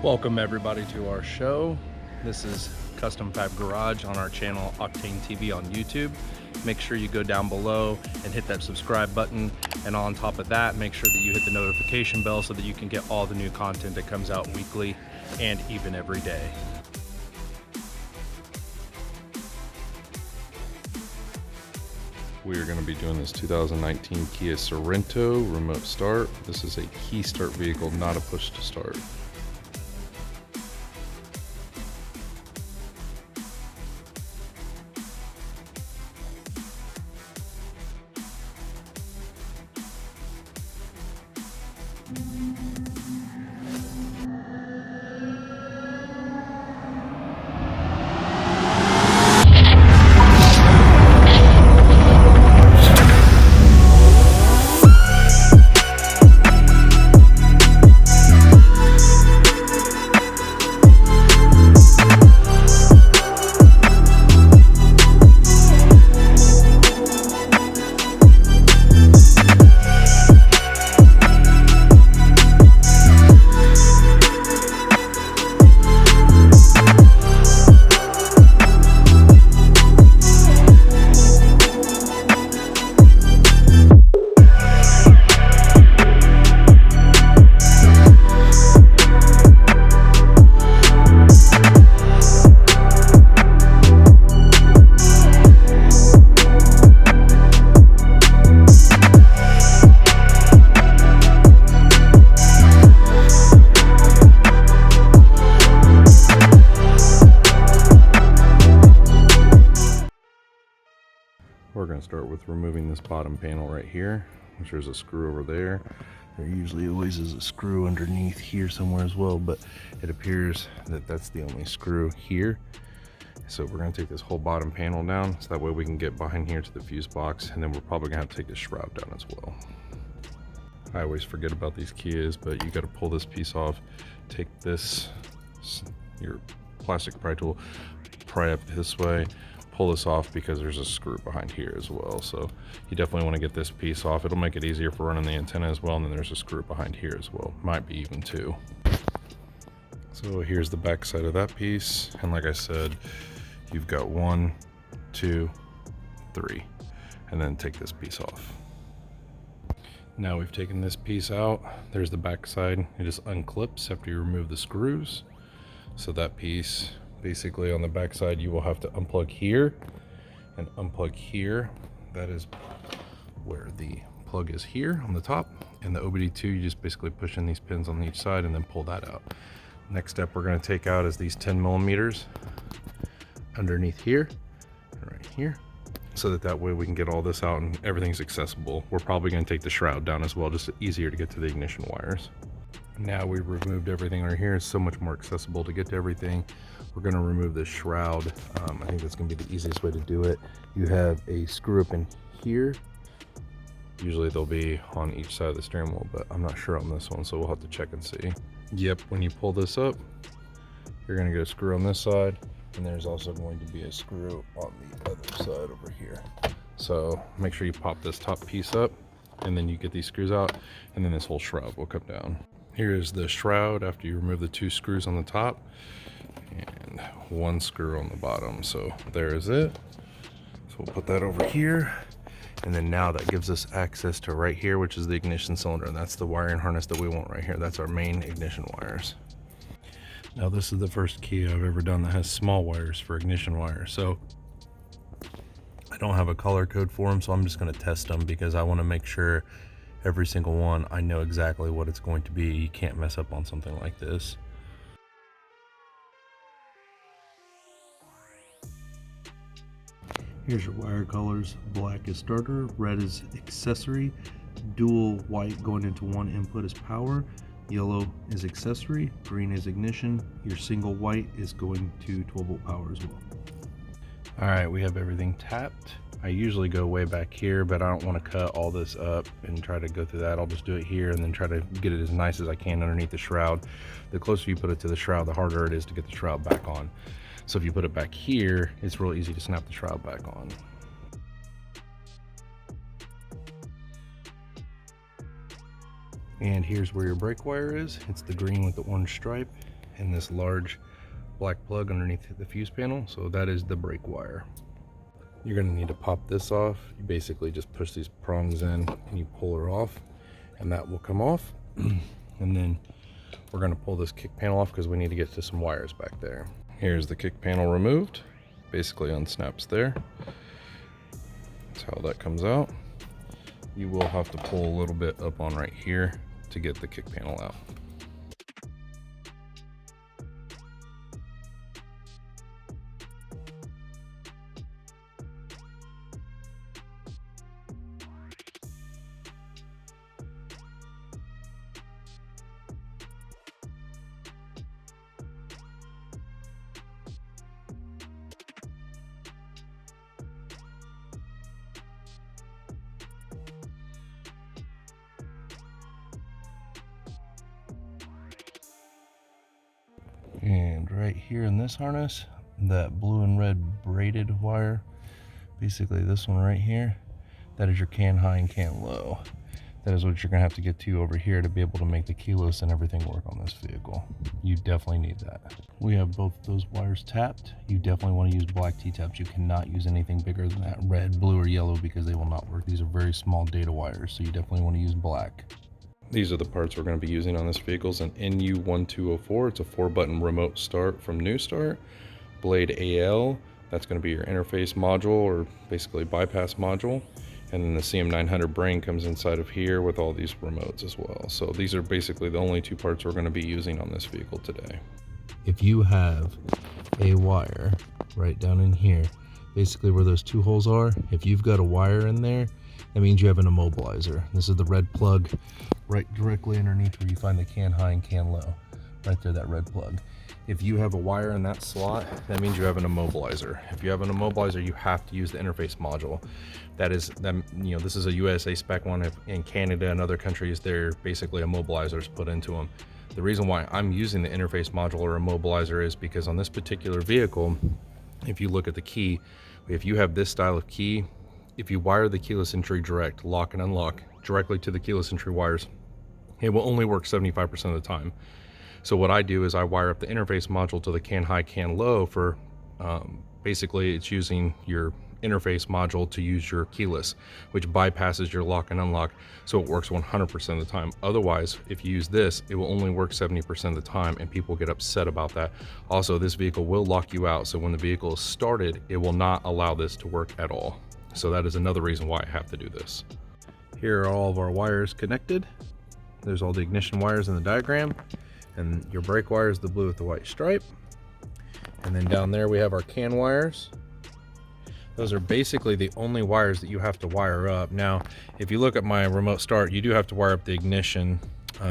Welcome everybody to our show. This is Custom Fab Garage on our channel Octane TV on YouTube. Make sure you go down below and hit that subscribe button, and on top of that, make sure that you hit the notification bell so that you can get all the new content that comes out weekly and even every day. We are going to be doing this 2019 Kia Sorento remote start. This is a key start vehicle, not a push to start. We're going to start with removing this bottom panel right here, which there's a screw over there. There usually always is a screw underneath here somewhere as well, but it appears that that's the only screw here. So we're going to take this whole bottom panel down, so that way we can get behind here to the fuse box, and then we're probably going to have to take the shroud down as well. I always forget about these Kias, but you got to pull this piece off. Take this, your plastic pry tool, pry up this way, pull this off because there's a screw behind here as well. So you definitely want to get this piece off. It'll make it easier for running the antenna as well. And then there's a screw behind here as well. Might be even two. So here's the back side of that piece. And like I said, you've got 1, 2, 3, and then take this piece off. Now we've taken this piece out. There's the back side. It just unclips after you remove the screws. So that piece, basically on the back side, you will have to unplug here and unplug here. That is where the plug is here on the top, and the OBD2, you just basically push in these pins on each side and then pull that out. Next step we're going to take out is these 10 millimeters underneath here and right here, so that way we can get all this out and everything's accessible. We're probably going to take the shroud down as well, just easier to get to the ignition wires. Now we've removed everything right here. It's so much more accessible to get to everything. We're going to remove the shroud. I think that's going to be the easiest way to do it. You have a screw up in here. Usually they'll be on each side of the steering wheel, but I'm not sure on this one, so we'll have to check and see. Yep, when you pull this up, you're going to get a screw on this side, and there's also going to be a screw on the other side over here. So make sure you pop this top piece up, and then you get these screws out, and then this whole shroud will come down. Here is the shroud after you remove the 2 screws on the top and 1 screw on the bottom. So there is it. So we'll put that over here, and then now that gives us access to right here, which is the ignition cylinder, and that's the wiring harness that we want right here. That's our main ignition wires. Now this is the first Kia I've ever done that has small wires for ignition wires. So I don't have a color code for them, so I'm just going to test them because I want to make sure every single one I know exactly what it's going to be. You can't mess up on something like this. Here's your wire colors. Black is starter, red is accessory, dual white going into one input is power, yellow is accessory, green is ignition, your single white is going to 12-volt power as well. All right, we have everything tapped. I usually go way back here, but I don't want to cut all this up and try to go through that. I'll just do it here and then try to get it as nice as I can underneath the shroud. The closer you put it to the shroud, the harder it is to get the shroud back on. So if you put it back here, it's real easy to snap the shroud back on. And here's where your brake wire is. It's the green with the orange stripe. in this large black plug underneath the fuse panel. So that is the brake wire. You're going to need to pop this off. You basically just push these prongs in and you pull her off, and that will come off. And then we're going to pull this kick panel off because we need to get to some wires back there. Here's the kick panel removed. Basically unsnaps there. That's how that comes out. You will have to pull a little bit up on right here to get the kick panel out. And right here in this harness, that blue and red braided wire, basically this one right here, that is your can high and can low. That is what you're gonna have to get to over here to be able to make the keyless and everything work on this vehicle. You definitely need that. We have both those wires tapped. You definitely want to use black T-taps. You cannot use anything bigger than that, red, blue, or yellow, because they will not work. These are very small data wires, so you definitely want to use black. These are the parts we're going to be using on this vehicle. It's an NU1204. It's a 4-button remote start from NUSTART. Blade AL, that's going to be your interface module, or basically bypass module. And then the CM900 brain comes inside of here with all these remotes as well. So these are basically the only two parts we're going to be using on this vehicle today. If you have a wire right down in here, basically where those two holes are, if you've got a wire in there, that means you have an immobilizer. This is the red plug right directly underneath where you find the can high and can low. Right there, that red plug. If you have a wire in that slot, that means you have an immobilizer. If you have an immobilizer, you have to use the interface module. That is, you know, this is a USA spec one. In Canada and other countries, they're basically immobilizers put into them. The reason why I'm using the interface module or immobilizer is because on this particular vehicle, if you look at the key, if you have this style of key, if you wire the keyless entry direct, lock and unlock directly to the keyless entry wires, it will only work 75% of the time. So what I do is I wire up the interface module to the can high, can low for, basically it's using your interface module to use your keyless, which bypasses your lock and unlock, so it works 100% of the time. Otherwise, if you use this, it will only work 70% of the time, and people get upset about that. Also, this vehicle will lock you out, so when the vehicle is started, it will not allow this to work at all. So that is another reason why I have to do this. Here are all of our wires connected. There's all the ignition wires in the diagram, and your brake wire is the blue with the white stripe. And then down there we have our can wires. Those are basically the only wires that you have to wire up. Now, if you look at my remote start, you do have to wire up the ignition.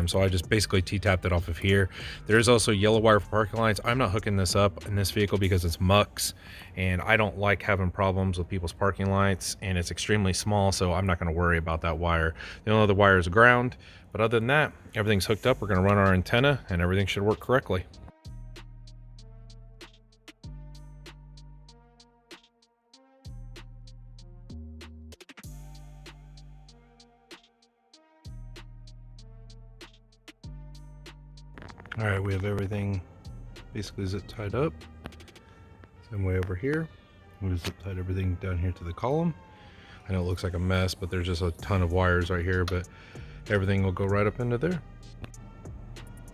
So I just basically T-tapped it off of here. There's also yellow wire for parking lights. I'm not hooking this up in this vehicle because it's MUX, and I don't like having problems with people's parking lights, and it's extremely small, so I'm not going to worry about that wire. The only other wire is ground, but other than that, everything's hooked up. We're going to run our antenna, and everything should work correctly. All right, we have everything basically zip tied up. Same way over here. We just zip tied everything down here to the column. I know it looks like a mess, but there's just a ton of wires right here, but everything will go right up into there.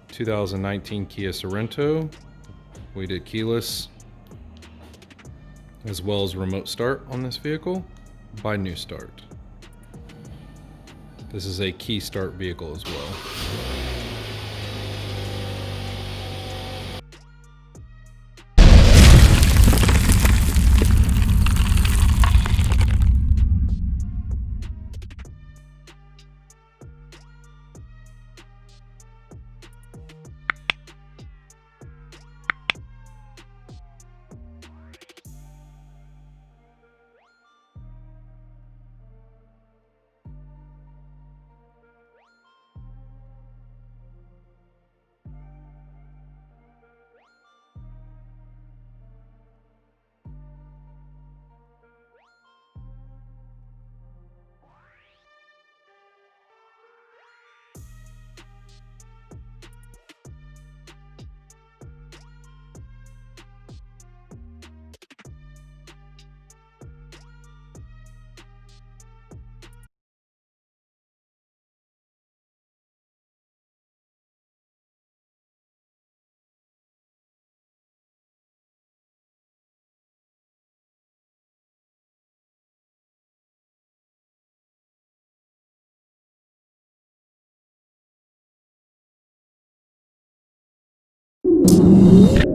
2019 Kia Sorento. We did keyless as well as remote start on this vehicle by NUSTART. This is a key start vehicle as well. it.